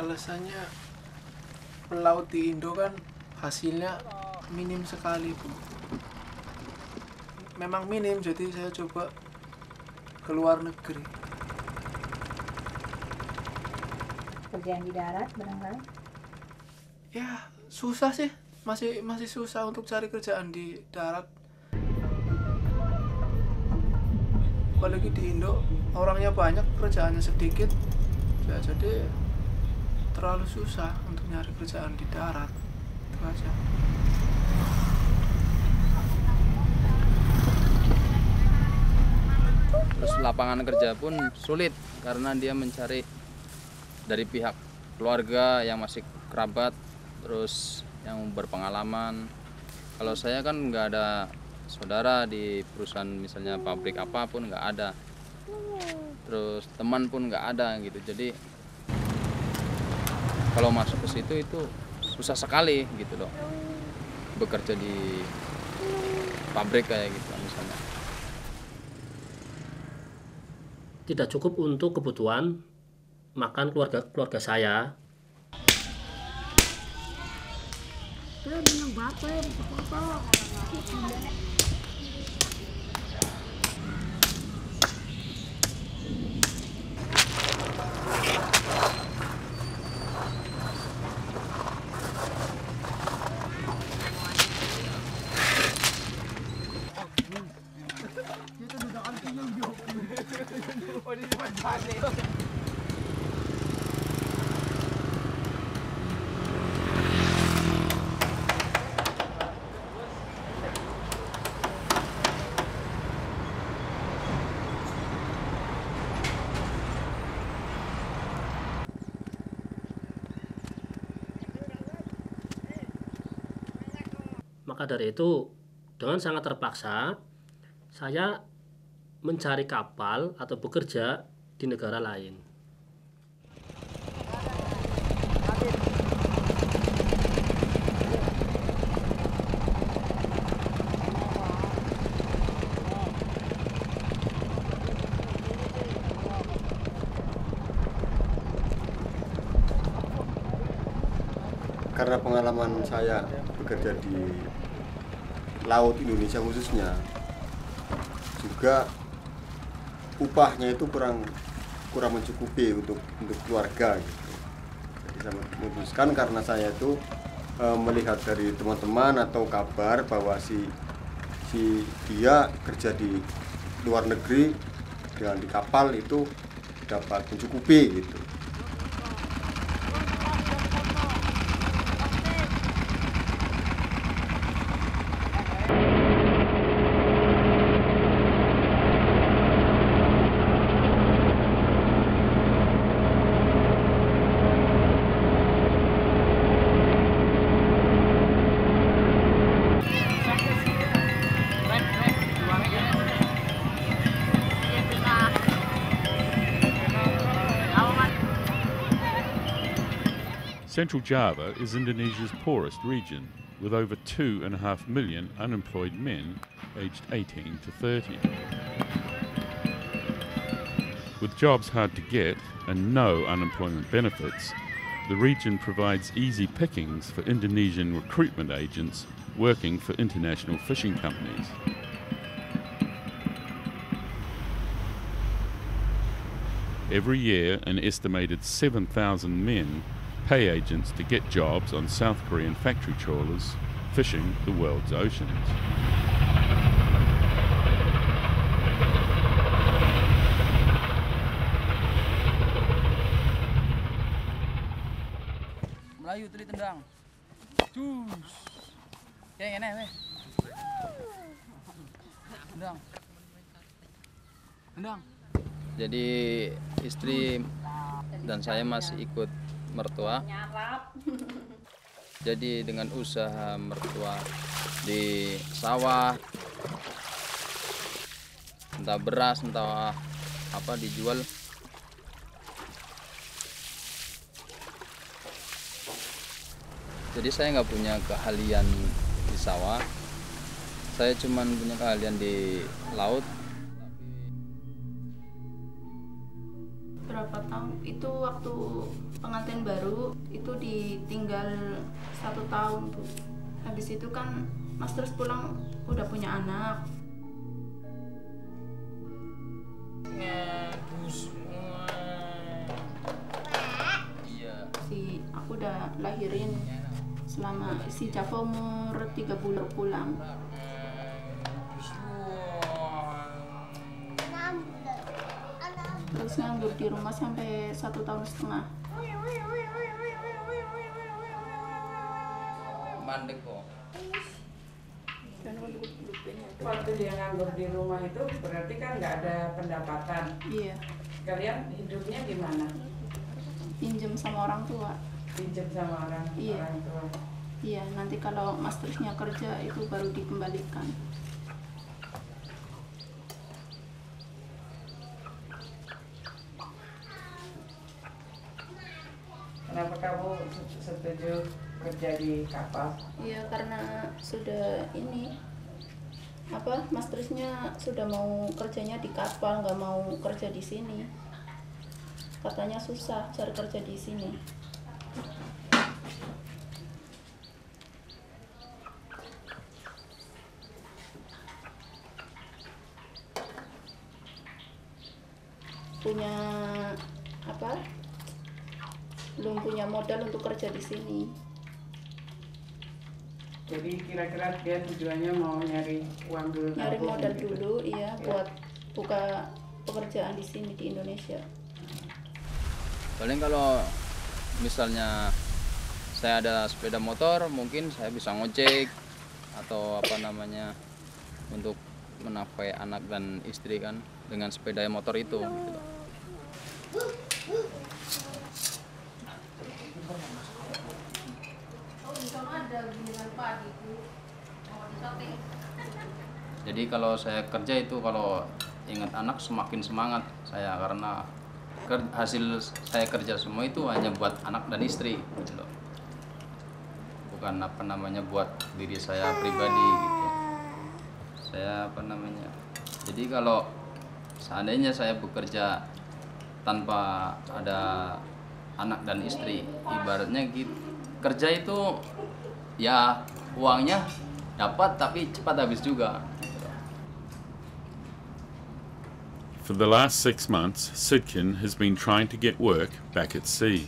alasannya melaut di Indo kan hasilnya minim sekali, Bu. Memang minim, jadi saya coba ke luar negeri. Kerjaan di darat barangkali? Ya, susah sih. Masih susah untuk cari kerjaan di darat. Apalagi di Indo, orangnya banyak, kerjaannya sedikit. Ya, jadi terlalu susah untuk nyari kerjaan di darat. Itu aja. Terus lapangan kerja pun sulit karena dia mencari dari pihak keluarga yang masih kerabat, terus yang berpengalaman. Kalau saya kan nggak ada saudara di perusahaan, misalnya pabrik apapun nggak ada, terus teman pun nggak ada gitu. Jadi kalau masuk ke situ itu susah sekali gitu loh, bekerja di pabrik kayak gitu misalnya. Tidak cukup untuk kebutuhan makan keluarga saya. Maka dari itu, dengan sangat terpaksa, saya mencari kapal atau bekerja di negara lain. Karena pengalaman saya bekerja di laut Indonesia khususnya, juga upahnya itu kurang mencukupi untuk keluarga gitu. Jadi saya memutuskan, karena saya itu melihat dari teman-teman atau kabar bahwa si dia kerja di luar negeri dengan di kapal itu dapat mencukupi gitu. Central Java is Indonesia's poorest region, with over 2.5 million unemployed men aged 18 to 30. With jobs hard to get and no unemployment benefits, the region provides easy pickings for Indonesian recruitment agents working for international fishing companies. Every year, an estimated 7,000 men pay agents to get jobs on South Korean factory trawlers fishing the world's oceans. Melayu teli tendang. Cus. Ya ngene weh. Tendang. Tendang. Jadi istri dan saya masih ikut mertua. Jadi dengan usaha mertua di sawah, entah beras, entah apa dijual. Jadi saya nggak punya keahlian di sawah, saya cuman punya keahlian di laut. Berapa tahun itu waktu pengantin baru itu ditinggal 1 tahun, Bu. Habis itu kan Mas terus pulang udah punya anak. Aku udah lahirin selama si Java umur 3 bulan pulang. Terus nganggur di rumah sampai 1,5 tahun. Mandek kok. Waktu dia nganggur di rumah itu berarti kan nggak ada pendapatan. Iya. Kalian hidupnya gimana? Pinjem sama orang tua. Pinjam sama orang tua. Iya, nanti kalau Mas terusnya kerja itu baru dikembalikan. Kenapa kamu setuju kerja di kapal? Iya, karena sudah Mas terusnya sudah mau kerjanya di kapal, nggak mau kerja di sini. Katanya susah cari kerja di sini. Belum punya modal untuk kerja di sini. Jadi kira-kira dia tujuannya mau nyari uang dulu, Nyari modal gitu. dulu, iya, buat buka pekerjaan di sini di Indonesia. Paling kalau misalnya saya ada sepeda motor, mungkin saya bisa ngojek atau untuk menafkahi anak dan istri kan dengan sepeda motor itu. Gitu. Jadi kalau saya kerja itu kalau ingat anak semakin semangat saya, karena hasil saya kerja semua itu hanya buat anak dan istri gitu loh. Bukan buat diri saya pribadi gitu. Saya Jadi kalau seandainya saya bekerja tanpa ada anak dan istri, ibaratnya gitu, kerja itu ya uangnya dapat tapi cepat habis juga. For the last 6 months, Sidkin has been trying to get work back at sea.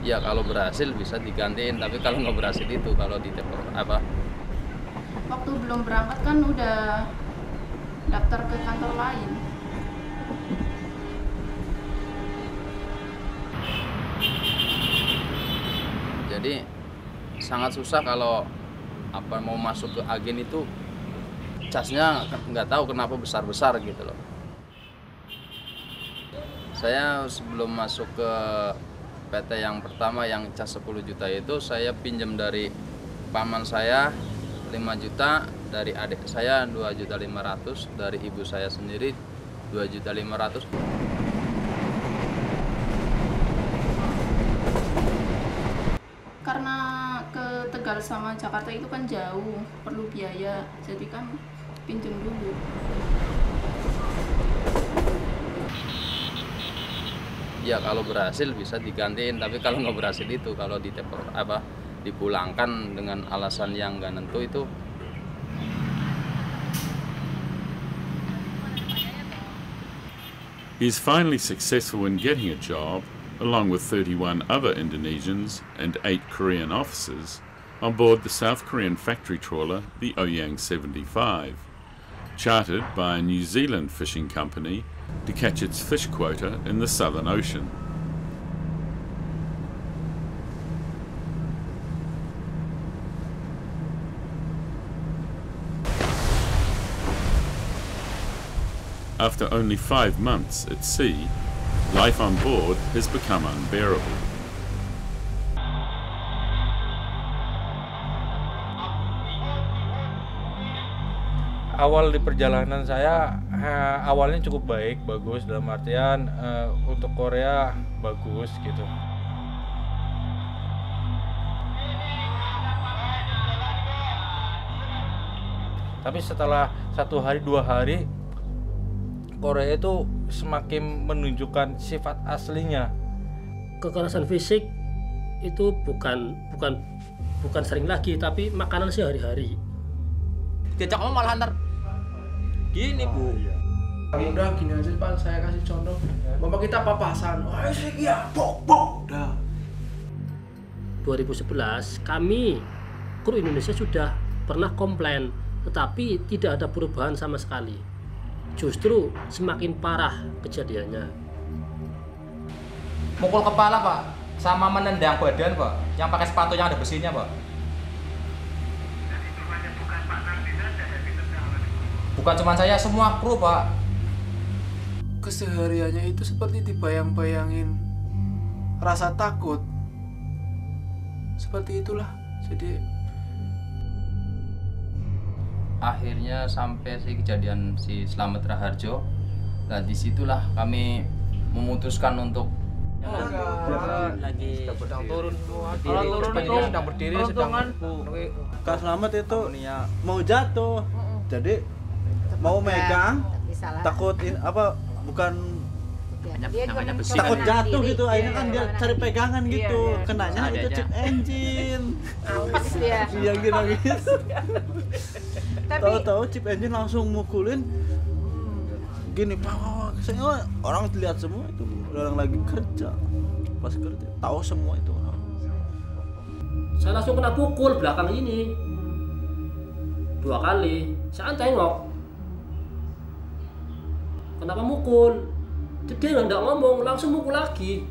Ya kalau berhasil bisa digantiin, tapi kalau nggak berhasil itu kalau Waktu belum berangkat kan udah daftar ke kantor lain. Jadi sangat susah kalau mau masuk ke agen itu, casnya nggak tahu kenapa besar-besar gitu loh. Saya sebelum masuk ke PT yang pertama yang cas 10 juta itu, saya pinjam dari paman saya 5 juta, dari adik saya 2.500.000, dari ibu saya sendiri 2.500.000. Karena ke Tegal sama Jakarta itu kan jauh, perlu biaya, jadi kan pinjam dulu. Ya kalau berhasil bisa digantiin, tapi kalau nggak berhasil itu kalau dipulangkan dengan alasan yang nggak nentu itu. He's finally successful in getting a job, along with 31 other Indonesians and 8 Korean officers, on board the South Korean factory trawler, the Oyang 75, chartered by a New Zealand fishing company to catch its fish quota in the Southern Ocean. After only 5 months at sea, life on board has become unbearable. awal di perjalanan saya awalnya cukup bagus dalam artian untuk Korea bagus gitu. Tapi setelah 1 hari 2 hari Korea itu semakin menunjukkan sifat aslinya. Kekerasan fisik itu bukan sering lagi, tapi makanan sehari-hari. Diajak ngomong malah antar gini Bu. Udah gini aja Pak, saya kasih contoh. Bapak kita papasan, wah sih ya, bok. Udah. 2011 kami kru Indonesia sudah pernah komplain, tetapi tidak ada perubahan sama sekali. Justru semakin parah kejadiannya. Mukul kepala Pak, sama menendang badan Pak, yang pakai sepatu yang ada besinya Pak. Bukan cuma saya, semua kru Pak. Kesehariannya itu seperti dibayang-bayangin rasa takut. Seperti itulah. Jadi akhirnya sampai si kejadian si Slamet Raharjo. Nah disitulah kami memutuskan untuk lagi sedang turun semua. Kalau turun itu sedang berdiri, sedang Kak Slamet itu mau jatuh, jadi mau megang, takut bukan takut jatuh gitu, akhirnya kan dia cari pegangan gitu, kenanya itu chip engine. Yang nangis. Tahu-tahu chip engine langsung mukulin gini, saya orang lihat semua itu orang lagi kerja, pas kerja tahu semua itu orang. Saya langsung kena pukul belakang ini 2 kali. Saya tengok kenapa mukul, dia nggak ngomong, langsung mukul lagi.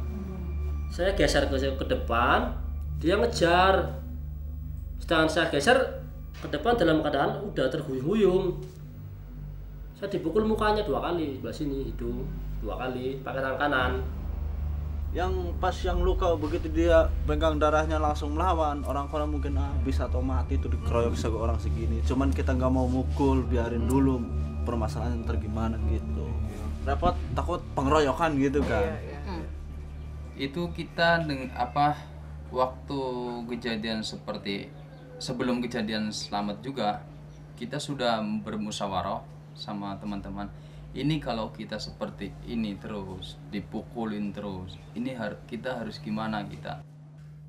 Saya geser ke depan, dia ngejar. Sedangkan saya geser ke depan dalam keadaan udah terhuyung-huyung. Saya dipukul mukanya 2 kali, sebelah sini hidung 2 kali pakai tangan kanan. Yang pas yang luka begitu dia pegang darahnya langsung melawan, orang-orang mungkin bisa atau mati tuh dikeroyok orang segini. Cuman kita nggak mau mukul, biarin dulu permasalahan tergimana gitu. Repot, takut pengeroyokan gitu kan. Itu kita waktu kejadian seperti sebelum kejadian Slamet juga kita sudah bermusyawarah sama teman-teman. Ini kalau kita seperti ini terus dipukulin terus, ini kita harus gimana kita?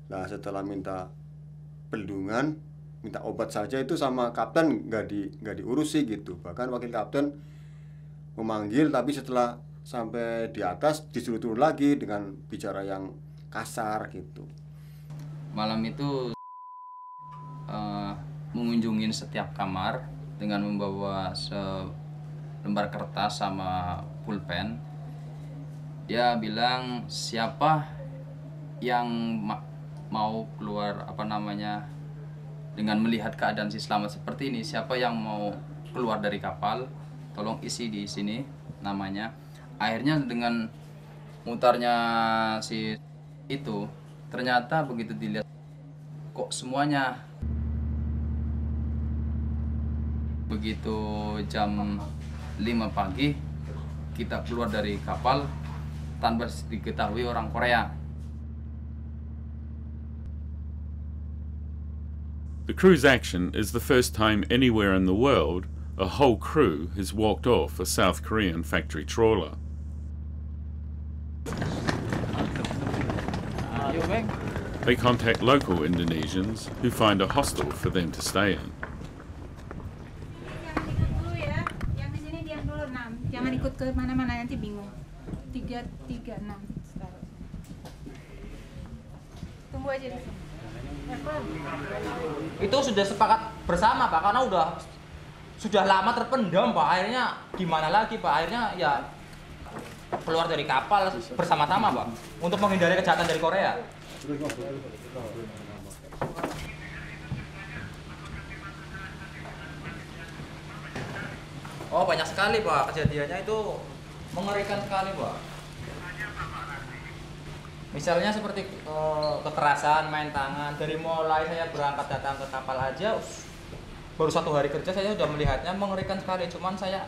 Nah setelah minta perlindungan, minta obat saja itu sama kapten nggak diurusi gitu. Bahkan wakil kapten memanggil, tapi setelah sampai di atas disuruh turun lagi dengan bicara yang kasar gitu. Malam itu mengunjungin setiap kamar dengan membawa lembar kertas sama pulpen. Dia bilang siapa yang mau keluar dengan melihat keadaan si Slamet seperti ini, siapa yang mau keluar dari kapal, tolong isi di sini namanya. Akhirnya dengan mutarnya si itu, ternyata begitu dilihat kok semuanya. Begitu jam 5 pagi kita keluar dari kapal tanpa diketahui orang Korea. The crew's action is the first time anywhere in the world a whole crew has walked off a South Korean factory trawler. They contact local Indonesians who find a hostel for them to stay in. Jangan ikut ke mana-mana, nanti bingung. 336 sekarang. Tunggu aja di sini. Itu sudah sepakat bersama Pak, karena sudah lama terpendam Pak. Akhirnya gimana lagi Pak? Akhirnya ya keluar dari kapal bersama-sama Pak, untuk menghindari kejahatan dari Korea. Oh banyak sekali Pak, kejadiannya itu mengerikan sekali Pak. Misalnya seperti kekerasan, main tangan. Dari mulai saya berangkat datang ke kapal aja baru 1 hari kerja saya sudah melihatnya mengerikan sekali. Cuman saya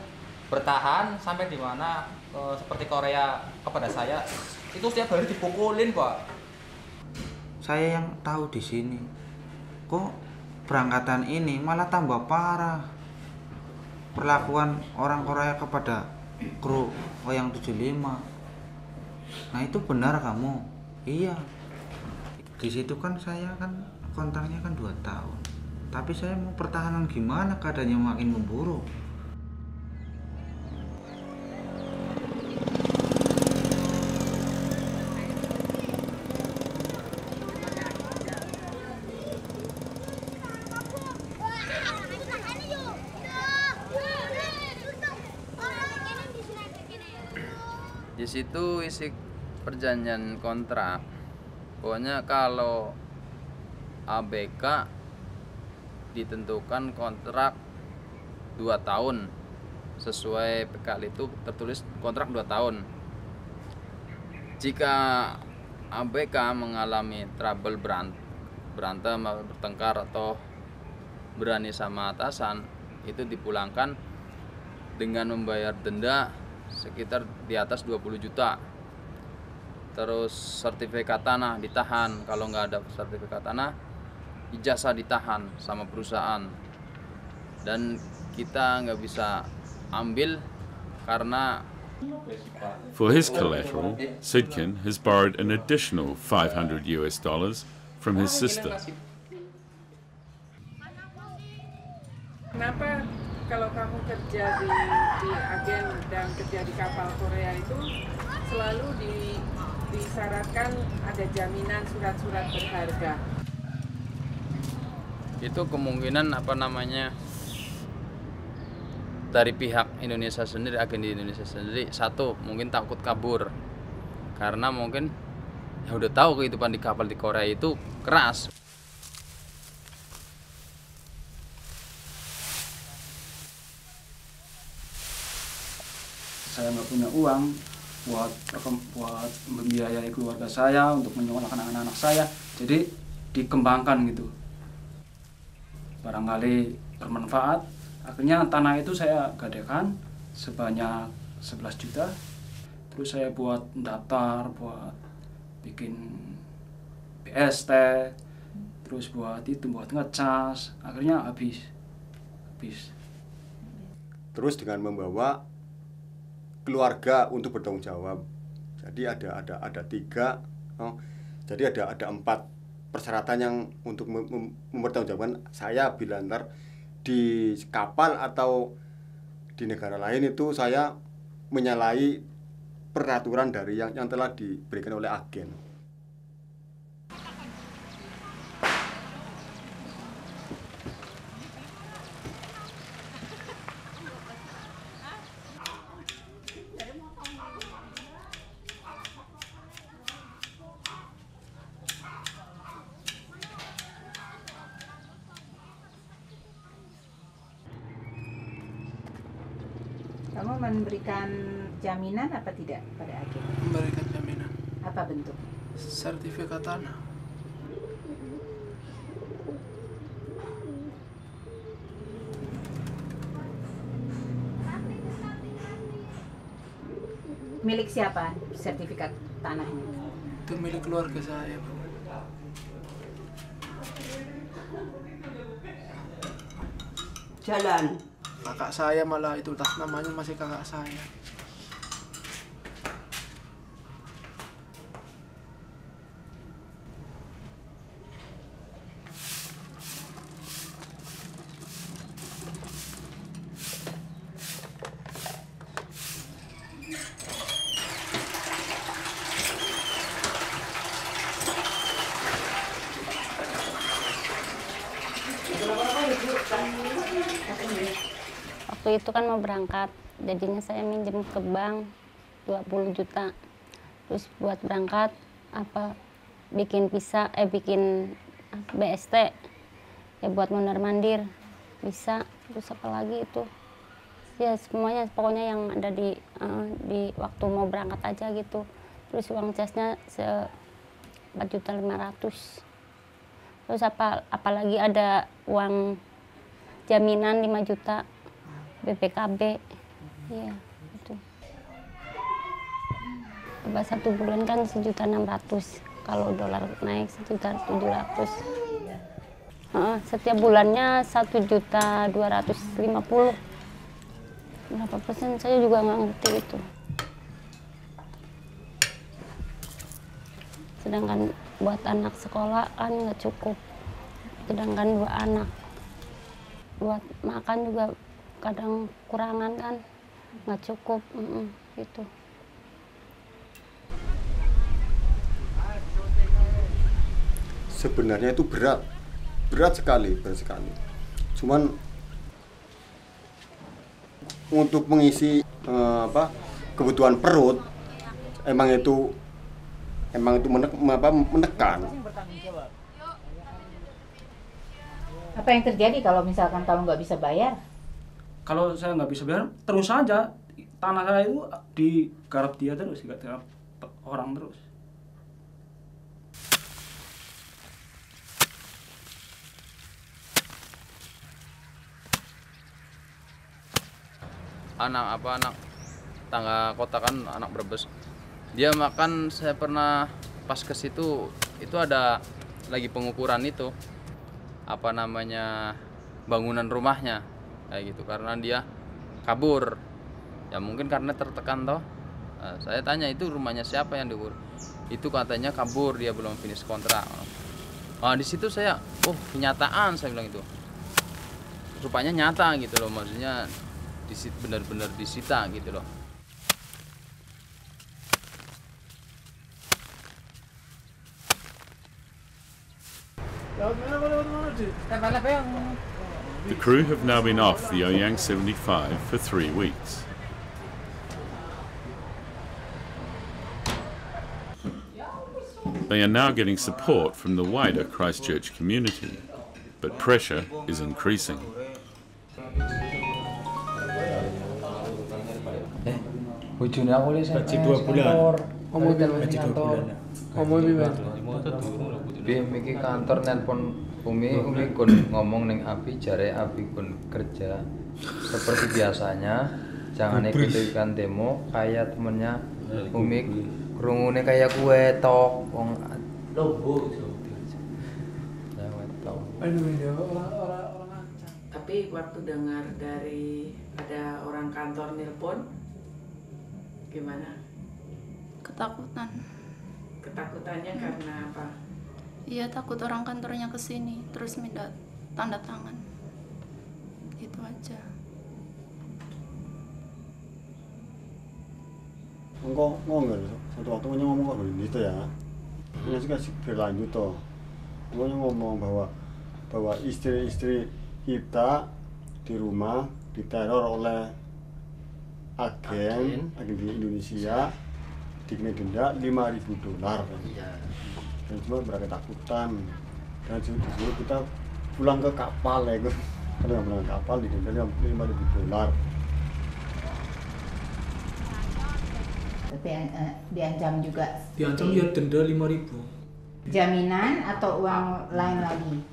bertahan sampai di mana seperti Korea kepada saya itu setiap hari dipukulin, Pak. Saya yang tahu di sini, kok berangkatan ini malah tambah parah perlakuan orang Korea kepada kru Oyang 75. Nah itu benar kamu? Iya. Di situ kan saya kan kontraknya kan 2 tahun. Tapi saya mau pertahanan gimana keadaannya makin memburuk. Di situ isi perjanjian kontrak, pokoknya kalau ABK ditentukan kontrak 2 tahun sesuai PKL itu tertulis kontrak 2 tahun. Jika ABK mengalami trouble berantem, bertengkar atau berani sama atasan, itu dipulangkan dengan membayar denda sekitar di atas 20 juta. Terus sertifikat tanah ditahan, kalau nggak ada sertifikat tanah, ijazah ditahan sama perusahaan. Dan kita nggak bisa ambil karena For his collateral, Sidkin has borrowed an additional $500 from his sister. Kenapa kalau kamu kerja di agen dan kerja di kapal Korea itu selalu disyaratkan ada jaminan surat-surat berharga? itu kemungkinan dari pihak Indonesia sendiri, agen di Indonesia sendiri, satu mungkin takut kabur karena mungkin ya udah tahu kehidupan di kapal di Korea itu keras. Saya nggak punya uang buat membiayai keluarga saya, untuk menyekolahkan anak-anak saya, jadi dikembangkan gitu. Barangkali bermanfaat. Akhirnya tanah itu saya gadekan sebanyak 11 juta. Terus saya buat daftar, buat bikin BST, terus buat ngecas. Akhirnya habis. Terus dengan membawa keluarga untuk bertanggung jawab. Jadi ada 3, jadi ada 4 persyaratan yang untuk mempertanggungjawabkan saya bila ntar di kapal atau di negara lain itu saya menyalahi peraturan dari yang telah diberikan oleh agen. Kamu memberikan jaminan apa tidak pada agen? Memberikan jaminan. Apa bentuk? Sertifikat tanah. Milik siapa sertifikat tanahnya? Itu milik keluarga saya, Bu. Jalan. Kakak saya malah itu namanya masih kakak saya. Waktu itu kan mau berangkat, jadinya saya minjem ke bank 20 juta. Terus buat berangkat bikin BST ya buat mondar-mandir bisa. Terus apa lagi itu ya semuanya pokoknya yang ada di waktu mau berangkat aja gitu. Terus uang casnya 4.500.000. Terus apalagi ada uang jaminan 5 juta BPKB. Iya, itu. Coba 1 bulan kan 1.600.000. Kalau dolar naik 1.700.000. Setiap bulannya 1.250.000. Berapa persen saya juga nggak ngerti itu. Sedangkan buat anak sekolah kan nggak cukup. Sedangkan 2 anak. Buat makan juga kadang kurangan kan, nggak cukup. Gitu. Sebenarnya itu berat sekali. Cuman untuk mengisi kebutuhan perut emang itu menekan. Apa yang terjadi kalau misalkan kamu nggak bisa bayar? Kalau saya nggak bisa bayar, terus saja tanah saya itu digarap dia terus, digarap orang terus. Anak tangga kota kan, anak Brebes. Dia makan, saya pernah pas ke situ, itu ada lagi pengukuran itu, bangunan rumahnya kayak gitu, karena dia kabur. Ya mungkin karena tertekan toh. Nah, saya tanya itu rumahnya siapa yang diukur? Itu katanya kabur, dia belum finish kontrak. Di situ saya, kenyataan, saya bilang itu. Rupanya nyata gitu loh, maksudnya benar-benar disita gitu loh. The crew have now been off the Ouyang 75 for 3 weeks. They are now getting support from the wider Christchurch community, but pressure is increasing. Gaji 2 bulan. Gaji 2 bulan. Miki kantor nelpon Umi kon ngomong ning Abi, jare Abi kon kerja seperti biasanya, jangan ikut-ikutan demo kayak temennya Umi, krungune kayak kue tok wong lobo. Tapi waktu dengar dari ada orang kantor nelpon, gimana? Ketakutan. Ketakutannya karena apa? Iya, takut orang kantornya kesini terus minta tanda tangan. Itu aja. Ngomong satu waktu ngomong kok gitu ya. Ini juga berlanjut toh. Ngomong bahwa istri-istri kita di rumah diteror oleh agen di Indonesia, dikenai denda $5.000. Dan cuma mereka takutan, dan disuruh kita pulang ke kapal ya, kalau pulang ke kapal didenda $5.000. Tapi diancam juga. Diancam ya denda 5.000. Jaminan atau uang lain lagi?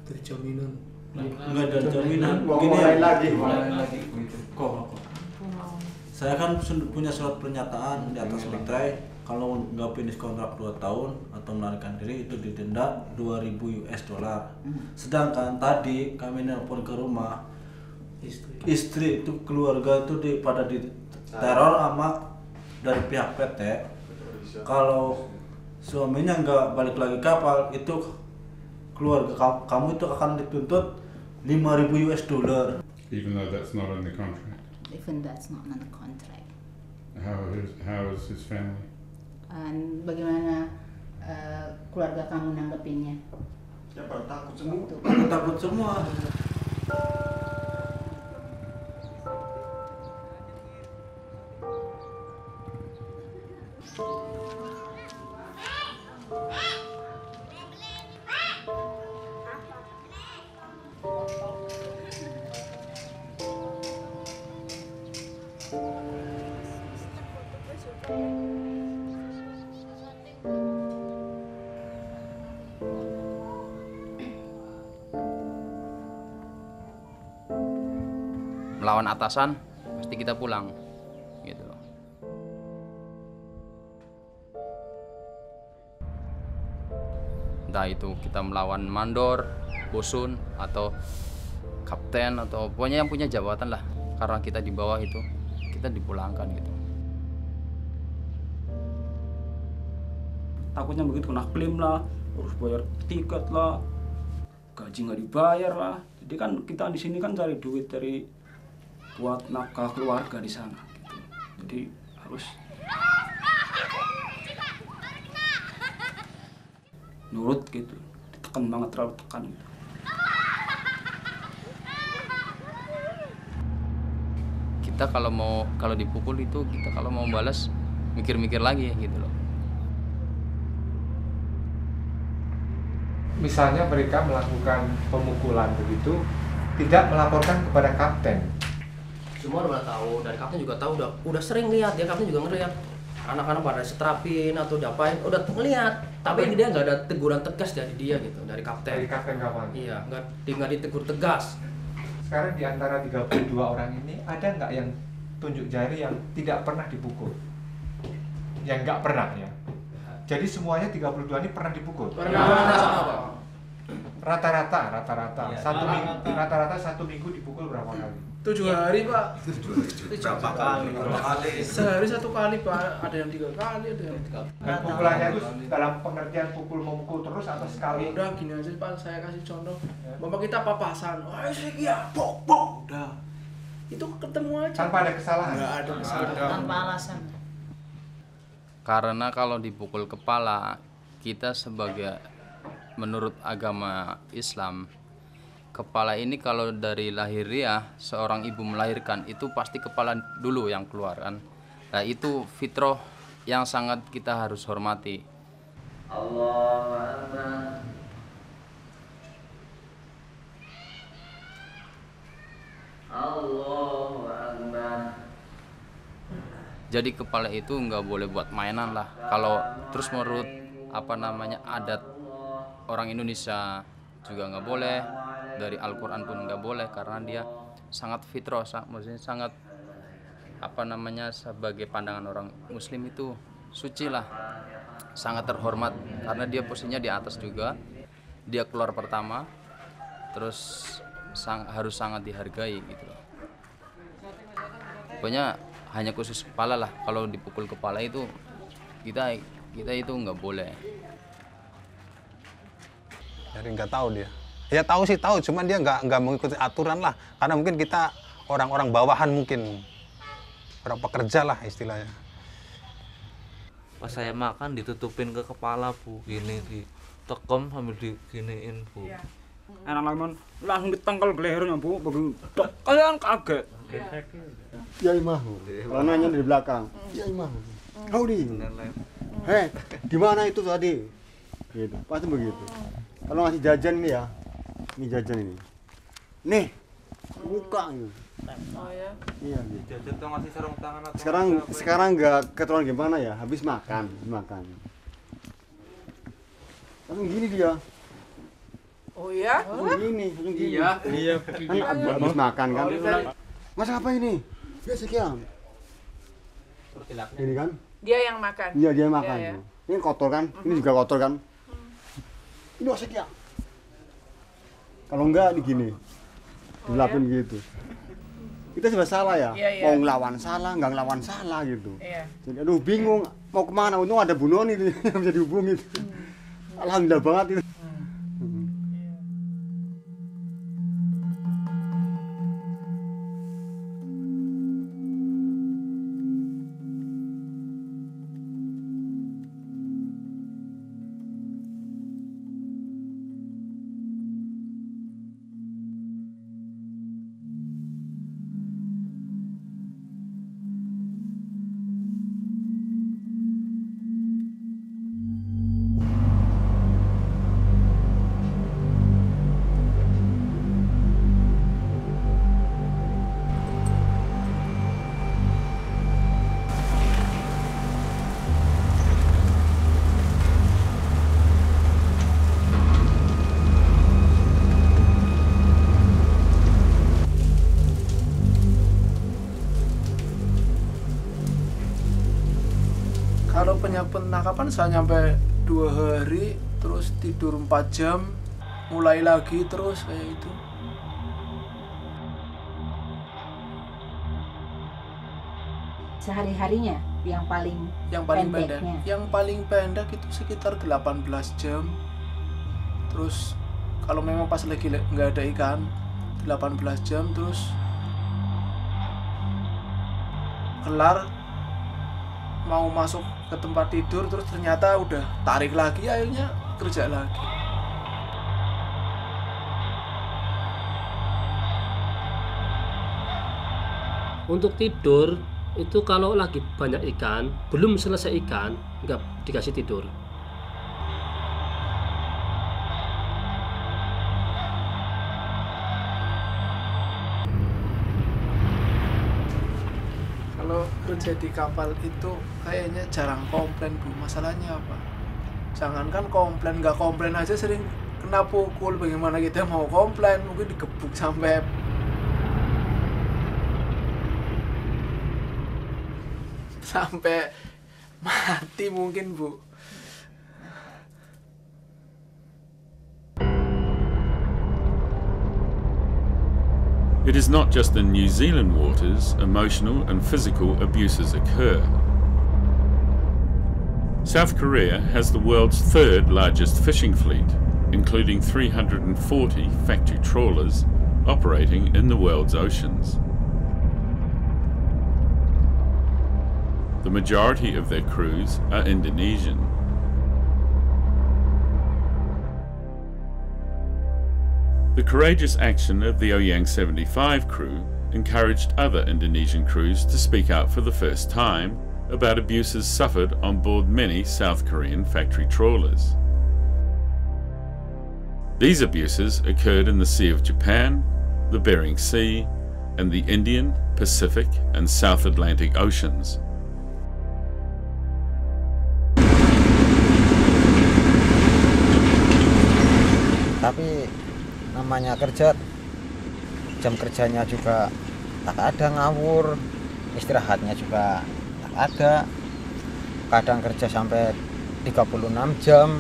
Dari jaminan. Enggak ada jaminan. Gini lain lagi. Kok. Saya kan punya surat pernyataan di atas materai, kalau nggak finish kontrak 2 tahun atau melarikan diri itu didenda $2.000. Sedangkan tadi kami nelpon ke rumah, istri itu keluarga itu pada diteror sama dari pihak PT. Kalau suaminya nggak balik lagi kapal, itu keluarga kamu itu akan dituntut $5.000. Even though that's not in the contract. Even that's not in the contract. How is his family? Bagaimana keluarga kamu nanggepinnya? Ya pada takut semua. Pada takut semua. melawan atasan, pasti kita pulang gitu loh. Entah itu kita melawan mandor, bosun, atau kapten, atau pokoknya yang punya jabatan lah. Karena kita di bawah itu, kita dipulangkan gitu. Takutnya begitu kena klaim lah, harus bayar tiket lah, gaji nggak dibayar lah. Jadi kan kita di sini kan cari duit dari buat nafkah keluarga di sana gitu. Jadi harus nurut gitu, ditekan banget, terlalu tekan gitu. Kita kalau dipukul itu, kita kalau mau balas mikir-mikir lagi gitu loh. Misalnya mereka melakukan pemukulan begitu, tidak melaporkan kepada kapten. Semua udah tahu, dari kapten juga tahu, udah sering lihat, dia kapten juga ngeliat anak-anak pada setrapin atau diapain, udah ngeliat. Tapi dia nggak ada teguran tegas dari dia gitu, dari kapten. Dari kapten kapan? Iya, nggak ditegur tegas. Sekarang di antara 32 orang ini ada nggak yang tunjuk jari yang tidak pernah dipukul? Yang nggak pernah ya? Jadi semuanya 32 ini pernah dipukul? Pernah. Rata-rata Iya, rata-rata 1 minggu dipukul berapa kali? 7 hari Pak. Berapa kali? Sehari 1 kali Pak. Ada yang 3 kali, ada yang 3 kali. Dan pukulannya itu dalam pengertian pukul memukul terus atau sekali? Udah gini aja Pak, saya kasih contoh. Bapak kita papasan, wah sih ya, bok. Udah. Itu ketemu aja. Tanpa ada kesalahan? Nggak ada kesalahan. Tanpa alasan. Karena kalau dipukul kepala, kita sebagai menurut agama Islam, kepala ini kalau dari lahiriah seorang ibu melahirkan itu pasti kepala dulu yang keluar kan. Nah itu fitrah yang sangat kita harus hormati. Allahu Akbar. Allahu Akbar. Jadi kepala itu nggak boleh buat mainan lah. Kalau terus menurut adat orang Indonesia juga nggak boleh, dari Al-Quran pun nggak boleh, karena dia sangat fitrah, maksudnya sangat sebagai pandangan orang Muslim itu suci lah, sangat terhormat karena dia posisinya di atas juga, dia keluar pertama, terus harus sangat dihargai gitu loh. Pokoknya hanya khusus kepala lah, kalau dipukul kepala itu kita itu nggak boleh. Jadi nggak tahu dia. Ya tahu sih tahu, cuman dia nggak mengikuti aturan lah, karena mungkin kita orang-orang bawahan, mungkin orang pekerja lah istilahnya. Pas saya makan ditutupin ke kepala Bu, gini ditekem sambil diginiin Bu. Enak lemon langsung ditengkel lehernya Bu, begitu kalian kaget. Ya imah, kalau nanya dari belakang. Ya imah, kau di. Hei, di mana itu tadi? Gitu, pasti begitu. Kalau ngasih jajan ini ya, ini jajan ini. Nih, buka gitu. Oh ya. Iya gitu. Jajan tuh ngasih sarung tangan atau Sekarang nggak keturunan gimana ya? Habis makan. Langsung gini dia. Oh ya? Langsung gini. Iya. Kan habis makan kan. Mas apa ini? Ya sekian. Ini kan? Dia yang makan. Iya dia makan. Ya. Ini kotor kan? Ini juga kotor kan? Ini sekian. Kalau enggak gini. Dilapin gitu. Kita sudah salah ya, mau ngelawan salah, nggak ngelawan salah gitu. Jadi aduh bingung mau kemana, untung ada Bu Noni itu yang bisa dihubungi. Alhamdulillah banget itu. Kalau penangkapan saya nyampe 2 hari, terus tidur 4 jam, mulai lagi terus kayak itu. Sehari-harinya yang paling pendek. Yang paling pendek itu sekitar 18 jam. Terus kalau memang pas lagi nggak ada ikan 18 jam, terus kelar mau masuk ke tempat tidur, terus ternyata udah tarik lagi, akhirnya kerja lagi. Untuk tidur itu kalau lagi banyak ikan, belum selesai ikan, nggak dikasih tidur. Kalau kerja di kapal itu kayaknya jarang komplain, Bu. Masalahnya apa? Jangankan komplain, nggak komplain aja sering kena pukul. Bagaimana kita mau komplain? Mungkin digebuk sampai mati mungkin, Bu. It is not just in New Zealand waters emotional and physical abuses occur. South Korea has the world's 3rd largest fishing fleet, including 340 factory trawlers operating in the world's oceans. The majority of their crews are Indonesian. The courageous action of the Ouyang 75 crew encouraged other Indonesian crews to speak out for the first time about abuses suffered on board many South Korean factory trawlers. These abuses occurred in the Sea of Japan, the Bering Sea, and the Indian, Pacific, and South Atlantic Oceans. Tapi namanya kerja, jam kerjanya juga tak ada, ngawur, istirahatnya juga tak ada, kadang kerja sampai 36 jam.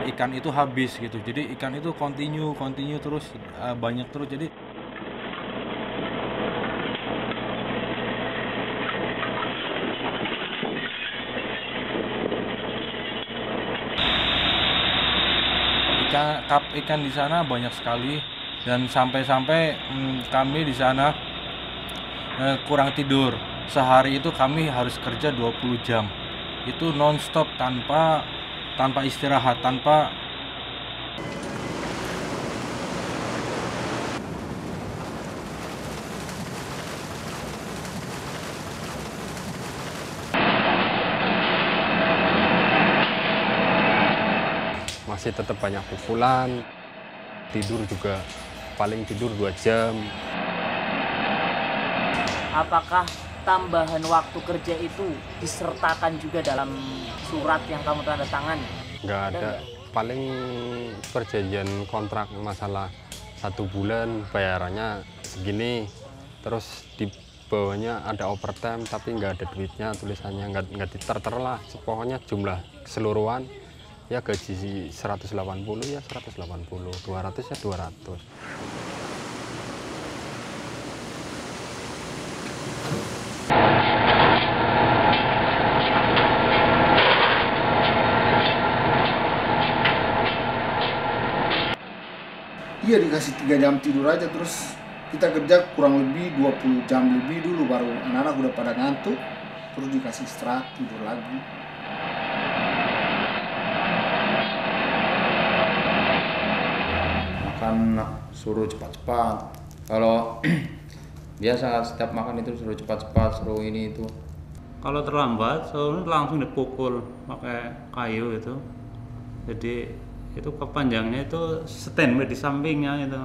Ikan itu habis gitu, jadi ikan itu continue terus, banyak terus, jadi ikan di sana banyak sekali, dan sampai-sampai kami di sana kurang tidur. Sehari itu kami harus kerja 20 jam. Itu non-stop tanpa istirahat, tanpa masih tetap banyak pukulan, tidur juga paling tidur 2 jam. Apakah tambahan waktu kerja itu disertakan juga dalam surat yang kamu tanda tangan? Nggak ada, paling perjanjian kontrak masalah 1 bulan bayarannya segini, terus di bawahnya ada overtime tapi nggak ada duitnya, tulisannya nggak diterter lah, pokoknya jumlah keseluruhan ya gaji 180 ya 180, 200 ya 200. Iya, dikasih 3 jam tidur aja, terus kita kerja kurang lebih 20 jam lebih dulu, baru anak-anak udah pada ngantuk, terus dikasih istirahat, tidur lagi. Makan suruh cepat-cepat. Kalau dia sangat setiap makan itu suruh cepat-cepat, suruh ini itu. Kalau terlambat, soalnya langsung dipukul pakai kayu itu. Jadi itu kepanjangnya itu standby di sampingnya itu.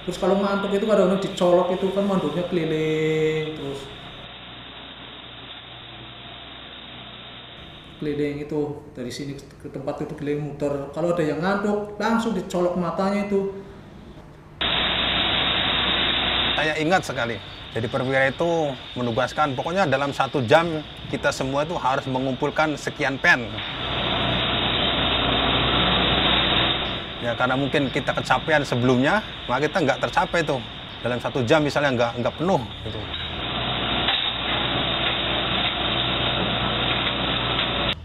Terus kalau ngantuk itu kadang-kadang dicolok itu kan manduknya keliling terus. keliling itu, dari sini ke tempat itu keliling muter. Kalau ada yang ngantuk langsung dicolok matanya itu. Saya ingat sekali. Jadi perwira itu menugaskan, pokoknya dalam 1 jam kita semua itu harus mengumpulkan sekian pen. Ya karena mungkin kita kecapean sebelumnya, maka kita nggak tercapai tuh. Dalam 1 jam misalnya nggak penuh gitu.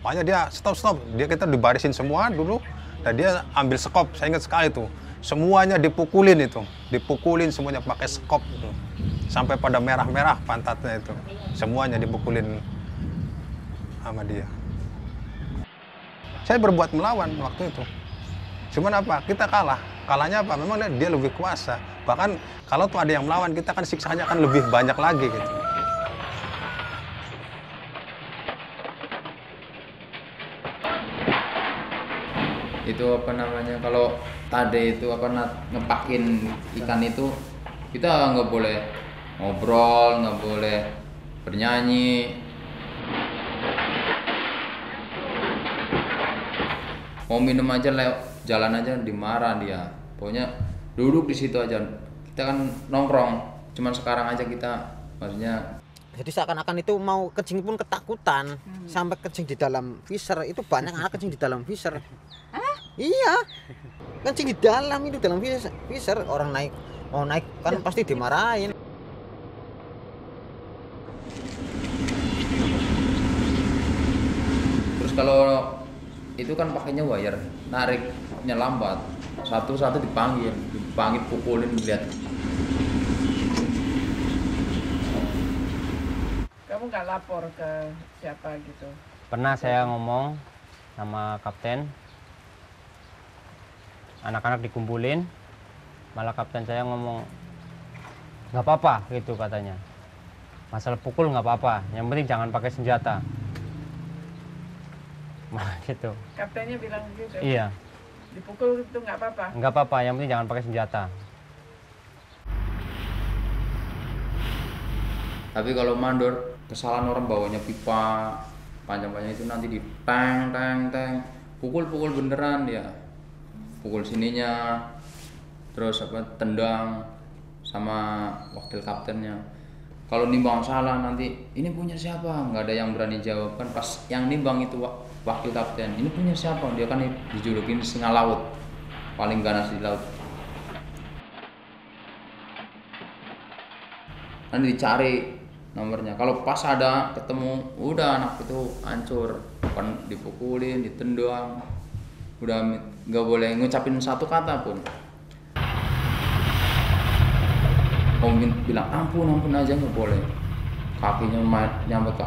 Makanya dia stop, dia kita dibarisin semua dulu, dan dia ambil skop. Saya ingat sekali tuh, semuanya dipukulin itu, dipukulin semuanya pakai skop itu, sampai pada merah-merah pantatnya itu, semuanya dipukulin sama dia. Saya berbuat melawan waktu itu, cuman apa? Kita kalah. Kalahnya apa? Memang dia lebih kuasa. Bahkan kalau tuh ada yang melawan, kita kan siksanya kan lebih banyak lagi gitu. Itu apa namanya, kalau tade itu apa ngepakin ikan itu, kita nggak boleh ngobrol, nggak boleh bernyanyi, mau minum aja lewat jalan aja dimarah dia. Pokoknya duduk di situ aja, kita kan nongkrong, cuman sekarang aja kita maksudnya. Jadi seakan-akan itu mau kencing pun ketakutan, sampai kencing di dalam freezer. Itu banyak anak kencing di dalam freezer. Iya, kencing di dalam itu, dalam freezer. Orang mau naik kan pasti dimarahin. Terus kalau itu kan pakainya wire, nariknya lambat, satu-satu dipanggil pukulin, lihat. Kamu nggak lapor ke siapa gitu? Pernah saya ngomong sama kapten, anak-anak dikumpulin, malah kapten saya ngomong nggak apa-apa gitu katanya, masalah pukul nggak apa-apa, yang penting jangan pakai senjata. Nah gitu. Kaptennya bilang gitu? Iya. Dipukul itu nggak apa-apa? Nggak apa-apa, yang penting jangan pakai senjata. Tapi kalau mandor, kesalahan orang bawanya pipa panjang-panjang itu nanti di teng, pukul beneran dia, pukul sininya, terus apa tendang sama wakil kaptennya. Kalau nimbang salah nanti ini punya siapa, nggak ada yang berani jawab kan. Pas yang nimbang itu wakil kapten, ini punya siapa, dia kan dijulukin singa laut, paling ganas di laut. Nanti dicari nomornya, kalau pas ada ketemu udah anak itu hancur, kan dipukulin, ditendang, udah nggak boleh ngucapin satu kata pun. Mau bilang ampun aja nggak boleh, kakinya nyampe ke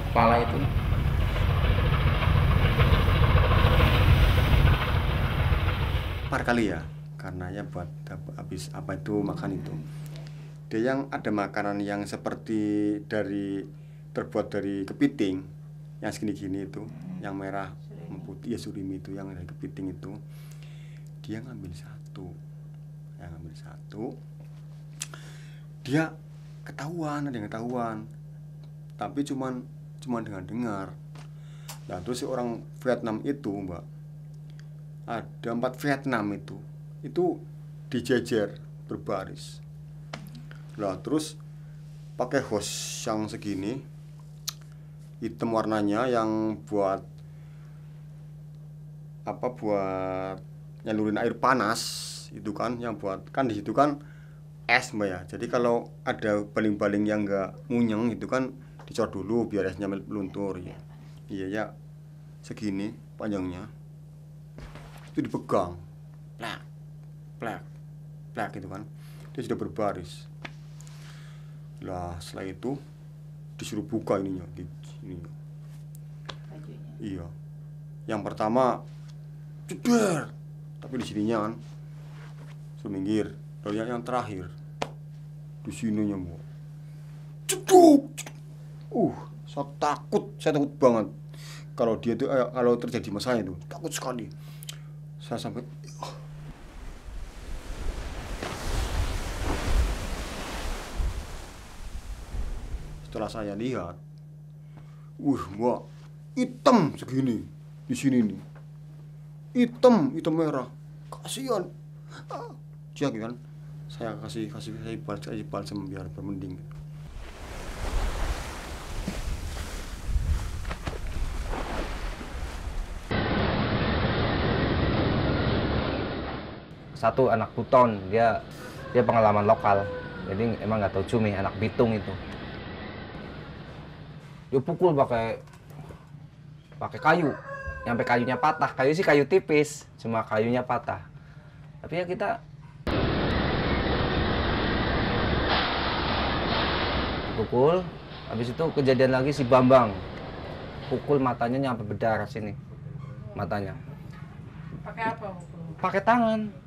kepala itu. Par kali ya, karenanya buat habis apa itu makan itu. Dia yang ada makanan yang seperti terbuat dari kepiting, yang segini-gini itu, yang merah putih ya, surimi itu yang dari kepiting itu. Dia ngambil satu, dia ketahuan, ada yang ketahuan, tapi cuman dengar. Nah terus si orang Vietnam itu mbak, ada 4 Vietnam itu dijejer berbaris. Lah terus pakai hose yang segini hitam warnanya, yang buat nyalurin air panas itu kan, yang buat kan di situ kan es mbak ya. Jadi kalau ada baling-baling yang nggak munyeng itu kan dicor dulu biar esnya meluntur ya. Iya ya, segini panjangnya itu dipegang, plak gitu kan, dia sudah berbaris. Lah setelah itu disuruh buka ininya. Iya, yang pertama ceder, tapi di sininya kan suruh minggir. Lalu yang terakhir di sininya mau ceduk. Saya takut banget kalau dia tuh kalau terjadi masalah itu, takut sekali. Saya sampai setelah saya lihat, mbak, hitam segini di sini nih, hitam merah, kasihan. Cek kan, saya kasih balsam biar mending. Satu anak Buton, dia pengalaman lokal, jadi emang nggak tahu cumi, anak Bitung itu. Dia pukul pakai kayu, sampai kayunya patah. Kayu sih kayu tipis, cuma kayunya patah. Tapi ya kita pukul, habis itu kejadian lagi si Bambang pukul, matanya nyampe berdarah sini, matanya. Pakai apa pukul? Pakai tangan.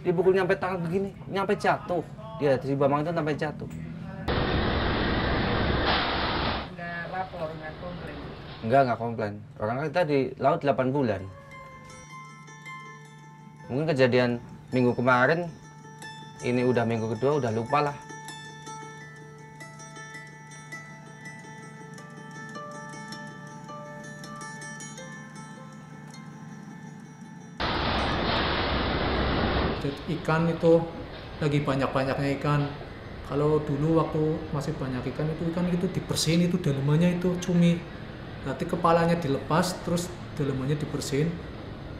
Dipukul nyampe tangan begini, nyampe jatuh. Dia si Bambang itu sampai jatuh. Nggak lapor, nggak komplain? Nggak komplain. Orang kita di laut 8 bulan. Mungkin kejadian minggu kemarin, ini udah minggu kedua, udah lupa lah. Ikan itu lagi banyak-banyaknya ikan. Kalau dulu waktu masih banyak ikan itu dibersihin, itu dalemannya itu cumi. Nanti kepalanya dilepas, terus dalemannya dibersihin.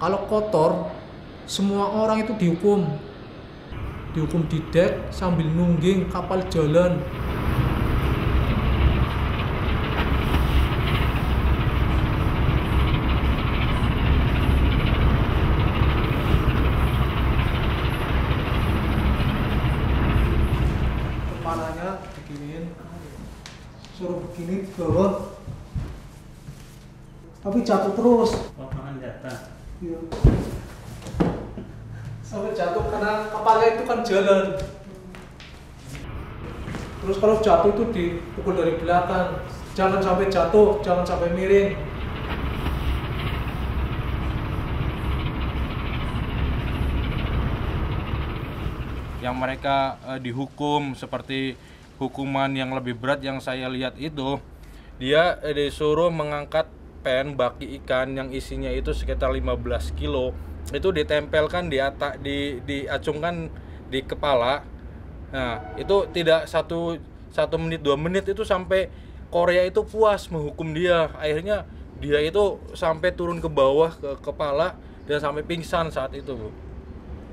Kalau kotor, semua orang itu dihukum di dek sambil nungging kapal jalan. Kepalanya diginiin, suruh begini di bawah, tapi jatuh terus. Potongan jatah. Iya. Sampai jatuh karena kapalnya itu kan jalan. Terus kalau jatuh itu dipukul dari belakang, jangan sampai jatuh, jangan sampai miring. Yang mereka dihukum seperti hukuman yang lebih berat yang saya lihat itu, dia disuruh mengangkat pen baki ikan yang isinya itu sekitar 15 kilo, itu ditempelkan diacungkan di kepala. Nah, itu tidak satu menit 2 menit, itu sampai Korea itu puas menghukum dia. Akhirnya dia itu sampai turun ke bawah ke kepala dan sampai pingsan saat itu, Bu.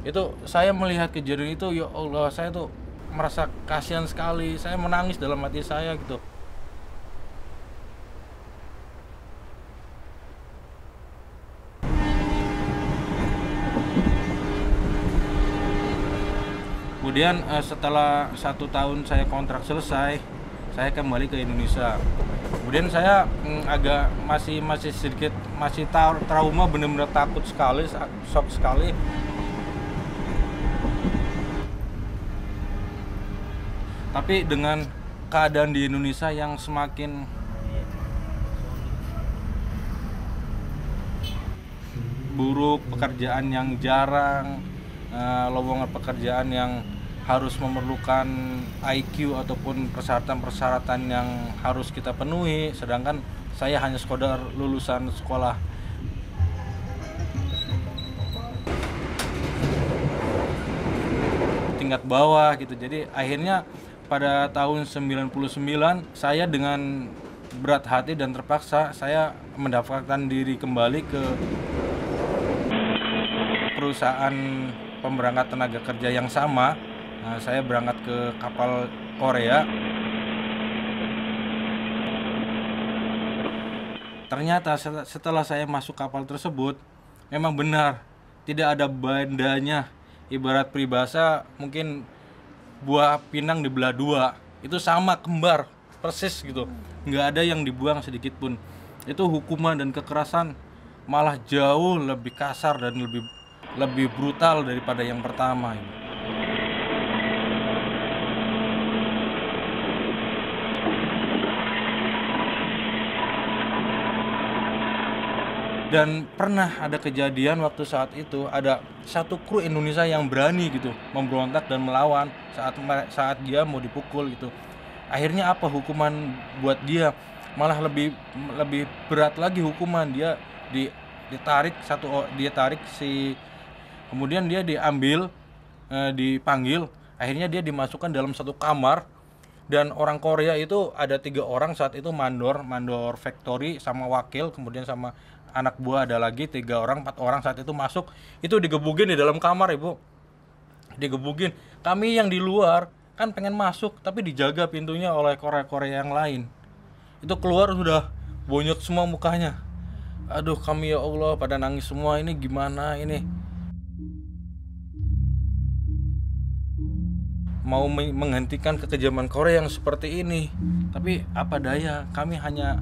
Itu saya melihat kejadian itu, ya Allah, saya tuh merasa kasihan sekali. Saya menangis dalam hati saya gitu. Kemudian setelah 1 tahun saya kontrak selesai, saya kembali ke Indonesia. Kemudian saya agak masih sedikit trauma, benar-benar takut sekali, shock sekali. Tapi dengan keadaan di Indonesia yang semakin buruk, pekerjaan yang jarang, lowongan pekerjaan yang harus memerlukan IQ ataupun persyaratan-persyaratan yang harus kita penuhi, sedangkan saya hanya sekedar lulusan sekolah tingkat bawah gitu. Jadi akhirnya pada tahun 99 saya dengan berat hati dan terpaksa saya mendaftarkan diri kembali ke perusahaan pemberangkat tenaga kerja yang sama. Nah, saya berangkat ke kapal Korea. Ternyata setelah saya masuk kapal tersebut, memang benar tidak ada bandanya. Ibarat peribahasa mungkin buah pinang dibelah 2, itu sama, kembar, persis gitu. Nggak ada yang dibuang sedikit pun. Itu hukuman dan kekerasan malah jauh lebih kasar dan lebih brutal daripada yang pertama ini. Dan pernah ada kejadian waktu saat itu ada satu kru Indonesia yang berani gitu memberontak dan melawan saat dia mau dipukul gitu. Akhirnya apa hukuman buat dia? malah lebih berat lagi hukuman. Dia ditarik kemudian dia diambil, dipanggil, akhirnya dia dimasukkan dalam satu kamar. Dan orang Korea itu ada 3 orang saat itu, mandor factory sama wakil, kemudian sama anak buah ada lagi 3 orang, 4 orang saat itu masuk, itu digebugin di dalam kamar, Ibu. Digebugin. Kami yang di luar kan pengen masuk tapi dijaga pintunya oleh Korea yang lain. Itu keluar sudah bonyok semua mukanya. Aduh, kami ya Allah pada nangis semua, ini gimana ini? Mau menghentikan kekejaman Korea yang seperti ini. Tapi apa daya, kami hanya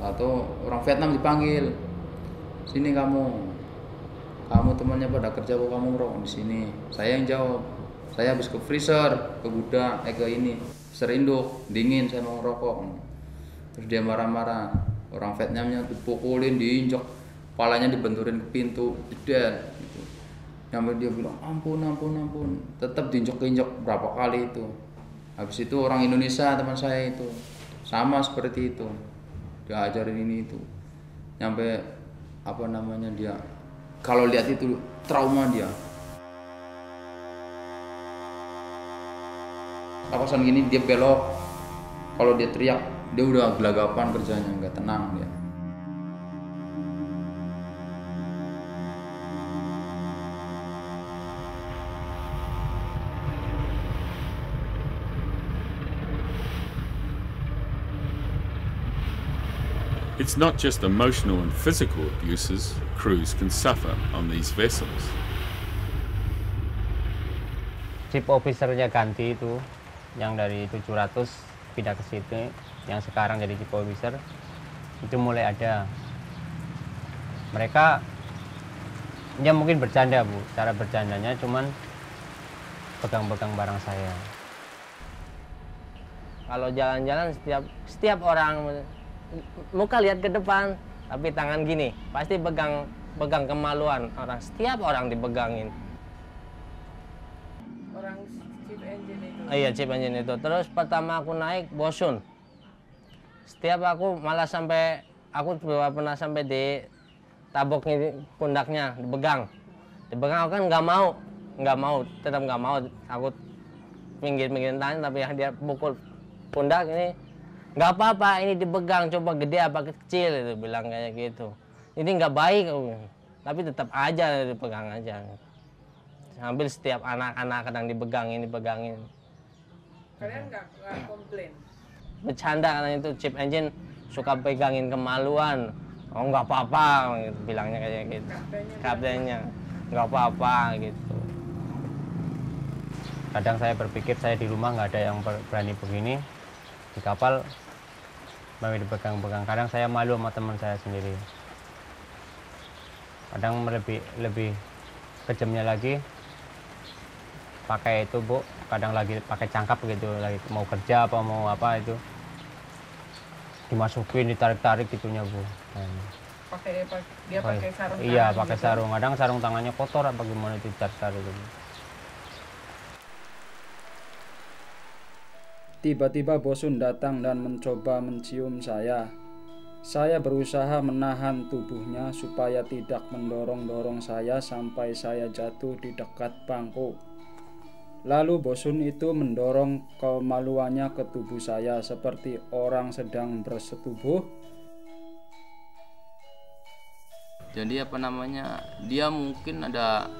atau orang Vietnam dipanggil, sini kamu temannya pada kerja kok kamu ngerokok di sini. Saya yang jawab, saya habis ke freezer, ke gudang, ke ini freezer induk dingin, saya mau ngerokok. Terus dia marah-marah, orang Vietnamnya dipukulin, diinjak, kepalanya dibenturin ke pintu, jeder gitu. Sampai dia bilang ampun, tetap diinjak berapa kali itu. Habis itu orang Indonesia teman saya itu sama seperti itu, dia ajarin ini itu, nyampe dia kalau lihat itu trauma dia. Kawasan gini dia belok, kalau dia teriak dia udah gelagapan kerjanya, nggak tenang dia. It's not just emotional and physical abuses crews can suffer on these vessels. Chief officer-nya ganti itu, yang dari 700 pindah ke situ, yang sekarang jadi chief officer, itu mulai ada. Mereka ya mungkin bercanda, Bu, cara bercandanya cuman pegang-pegang barang saya. Kalau jalan-jalan setiap orang muka lihat ke depan tapi tangan gini, pasti pegang kemaluan orang, setiap orang dipegangin. Orang chief engine itu. Iya, chief engine itu. Terus pertama aku naik bosun, setiap aku malah sampai aku pernah sampai di taboknya pundaknya dipegang aku kan nggak mau tetap nggak mau, aku pinggir-pinggirin tangan, tapi dia pukul pundak ini. Nggak apa-apa, ini dipegang, coba gede apa kecil, itu bilang kayak gitu. Ini nggak baik, tapi tetap aja dipegang aja. Hampir setiap anak-anak kadang dipegangin. Kalian nggak komplain? Bercanda karena itu chief engine suka pegangin kemaluan. Oh nggak apa-apa, gitu, bilangnya kayak gitu. Kaptennya nggak apa-apa gitu. Kadang saya berpikir saya di rumah nggak ada yang berani begini. Di kapal mau dipegang-pegang, kadang saya malu sama teman saya sendiri. Kadang lebih kejamnya lagi pakai itu, Bu, kadang lagi pakai cangkap gitu, lagi mau kerja apa mau apa itu dimasukin, ditarik-tarik gitunya, Bu. Dia pakai sarung. Iya, pakai sarung. Kadang sarung tangannya kotor apa gimana itu, ditarik gitu. Tiba-tiba bosun datang dan mencoba mencium saya. Saya berusaha menahan tubuhnya supaya tidak mendorong-dorong saya sampai saya jatuh di dekat bangku. Lalu bosun itu mendorong kemaluannya ke tubuh saya seperti orang sedang bersetubuh. Jadi dia mungkin ada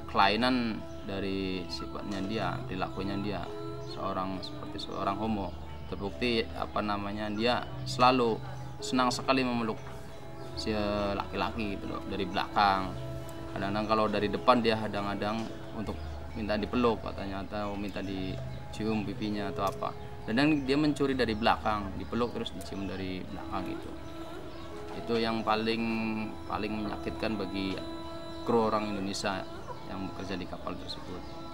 kelainan dari sifatnya dia, perilakunya dia. Seperti seorang homo. Terbukti dia selalu senang sekali memeluk si laki-laki gitu loh, dari belakang. Kadang-kadang kalau dari depan dia hadang-hadang untuk minta dipeluk katanya, atau minta dicium pipinya atau apa. Kadang dia mencuri dari belakang, dipeluk terus dicium dari belakang gitu. Itu yang paling menyakitkan bagi kru orang Indonesia yang bekerja di kapal tersebut.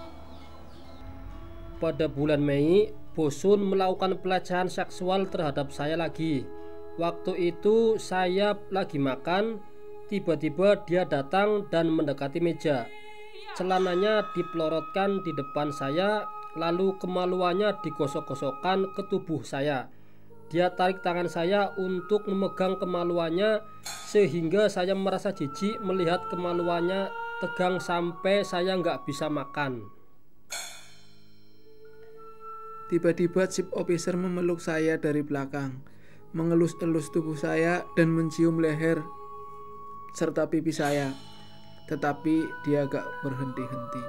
Pada bulan Mei, bosun melakukan pelecehan seksual terhadap saya lagi. Waktu itu saya lagi makan, Tiba-tiba dia datang dan mendekati meja. Celananya dipelorotkan di depan saya, lalu kemaluannya digosok-gosokkan ke tubuh saya. Dia tarik tangan saya untuk memegang kemaluannya, sehingga saya merasa jijik melihat kemaluannya tegang sampai saya nggak bisa makan. Tiba-tiba chief officer memeluk saya dari belakang, mengelus-elus tubuh saya dan mencium leher serta pipi saya. Tetapi dia gak berhenti-henti.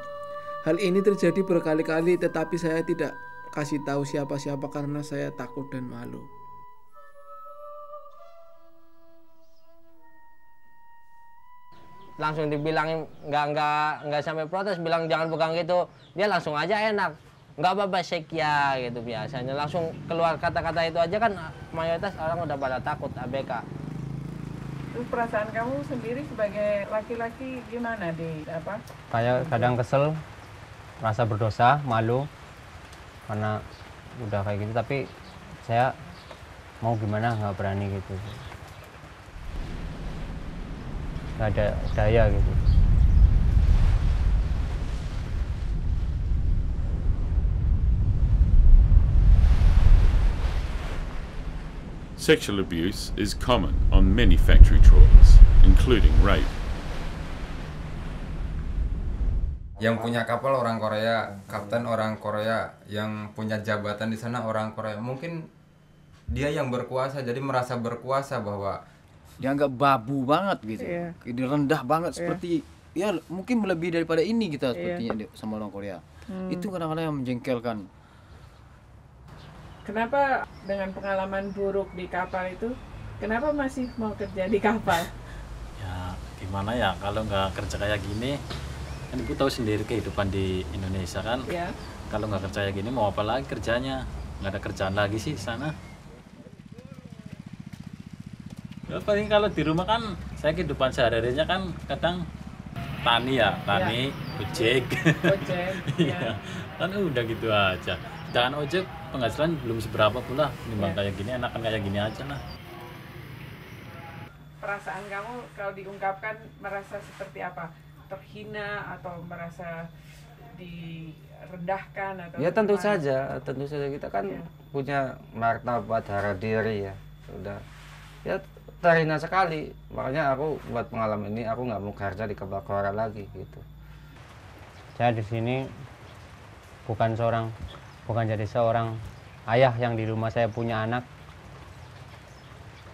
Hal ini terjadi berkali-kali, tetapi saya tidak kasih tahu siapa-siapa karena saya takut dan malu. Langsung dibilangin nggak sampai protes, bilang jangan pegang gitu, dia langsung aja enak, nggak apa-apa shake ya gitu biasanya. Langsung keluar kata-kata itu aja kan mayoritas orang udah pada takut ABK. Terus perasaan kamu sendiri sebagai laki-laki gimana di apa? Kayak kadang kesel, rasa berdosa, malu karena udah kayak gitu, tapi saya mau gimana nggak berani gitu, nggak ada daya gitu. Sexual abuse is common on many factory trawlers, including rape. Yang punya kapal orang Korea, kapten orang Korea, yang punya jabatan di sana orang Korea. Mungkin dia yang berkuasa, jadi merasa berkuasa bahwa dianggap babu banget gitu. Ini rendah banget seperti ya mungkin melebihi daripada ini kita sepertinya sama orang Korea. Itu kadang-kadang yang menjengkelkan. Kenapa dengan pengalaman buruk di kapal itu, kenapa masih mau kerja di kapal? Ya gimana ya, kalau nggak kerja kayak gini, kan ibu tahu sendiri kehidupan di Indonesia kan. Kalau nggak kerja kayak gini mau apa lagi kerjanya, nggak ada kerjaan lagi sih di sana. Ya, paling kalau di rumah kan saya kehidupan sehari-harinya kan kadang tani ojek. Iya. Kan udah gitu aja. Jangan ojek penghasilan belum seberapa pula, nimbang kayak gini, enakan kayak gini aja lah. Perasaan kamu kalau diungkapkan merasa seperti apa? Terhina atau merasa direndahkan atau ya tentu gimana? saja kita kan punya martabat harga diri ya, udah ya terhina sekali. Makanya aku buat pengalaman ini aku nggak mau kerja di kapal Korea lagi gitu. Saya di sini bukan jadi seorang ayah yang di rumah saya punya anak.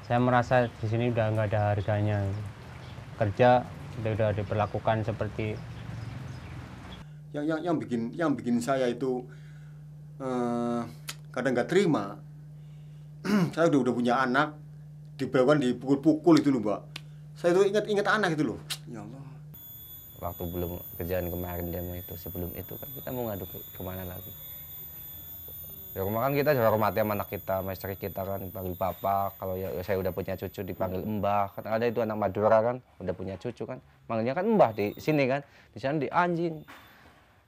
Saya merasa di sini udah nggak ada harganya. Kerja udah diperlakukan seperti yang bikin saya itu kadang nggak terima. Saya udah punya anak, diperlakukan dipukul-pukul itu loh, Mbak. Saya itu ingat anak itu loh. Ya Allah. Waktu belum kerjaan kemarin demo itu, sebelum itu kan kita mau ngadu kemana lagi? Di rumah kan kita hormati sama anak kita, sama istri kita kan, dipanggil papa. Kalau ya saya udah punya cucu dipanggil mbah. Kan ada itu anak Madura kan, udah punya cucu kan, manggilnya kan mbah di sini kan, di sana di anjing,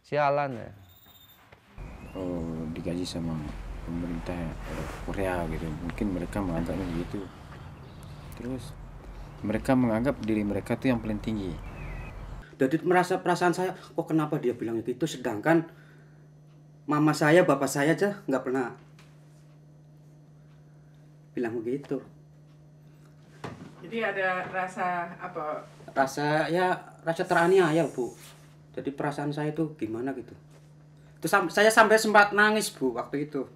sialan ya. Oh, digaji sama pemerintah Korea gitu, mungkin mereka menganggapnya gitu. Terus mereka menganggap diri mereka tuh yang paling tinggi. Jadi merasa perasaan saya, kok kenapa dia bilang gitu, sedangkan mama saya, bapak saya aja nggak pernah bilang begitu. Jadi ada rasa apa? Rasa teraniaya, Bu. Jadi perasaan saya itu gimana gitu. Itu saya sampai sempat nangis, Bu, waktu itu.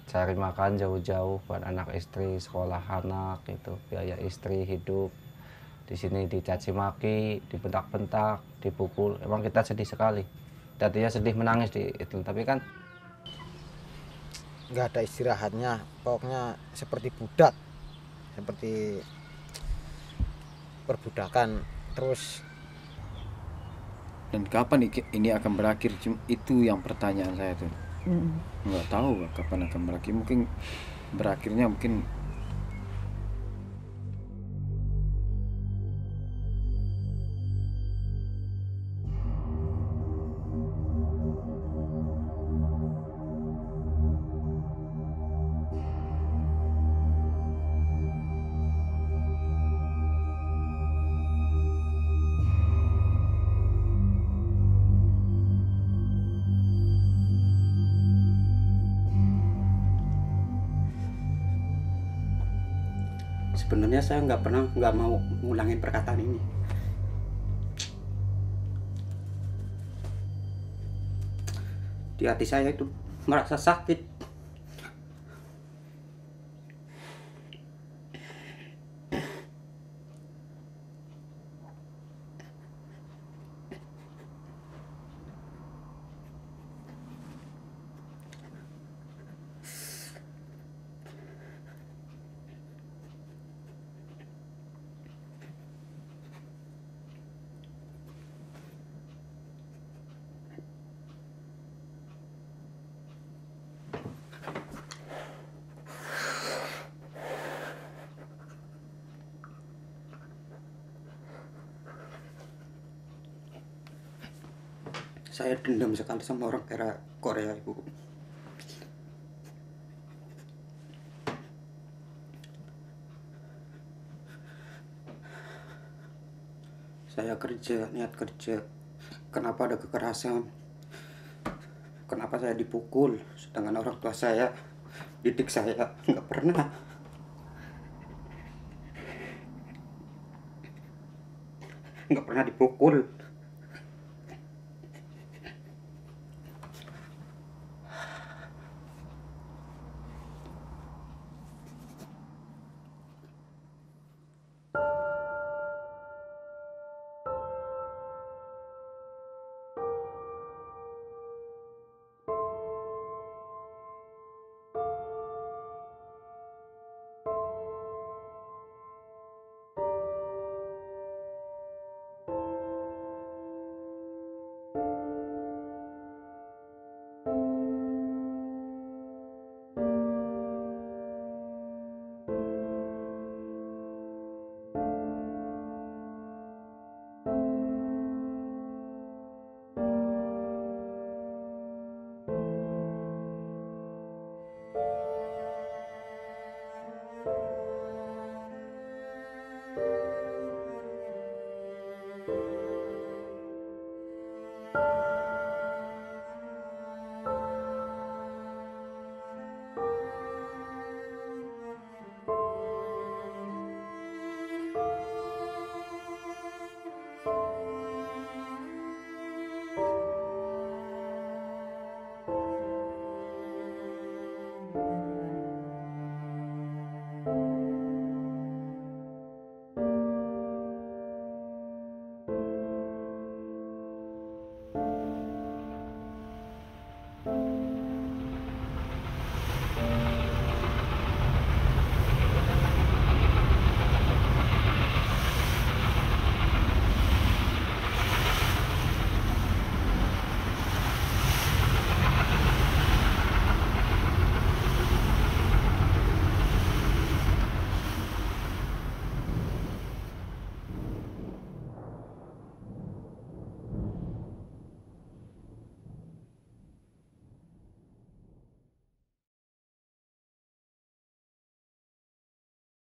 Cari makan jauh-jauh buat anak istri, sekolah anak itu, biaya istri hidup. Di sini dicaci maki, dibentak-bentak, dipukul. Emang kita sedih sekali. Tadinya sedih menangis di itu, tapi kan nggak ada istirahatnya. Pokoknya seperti budak, seperti perbudakan terus. Dan kapan ini akan berakhir? Itu yang pertanyaan saya tuh. Nggak tahu kapan akan berakhir. Mungkin berakhirnya mungkin sebenarnya saya nggak mau ngulangin perkataan ini. Di hati saya itu merasa sakit. Saya dendam sekali sama orang Korea, Ibu. Saya kerja, niat kerja. Kenapa ada kekerasan? Kenapa saya dipukul? Sedangkan orang tua saya didik saya nggak pernah. Nggak pernah dipukul.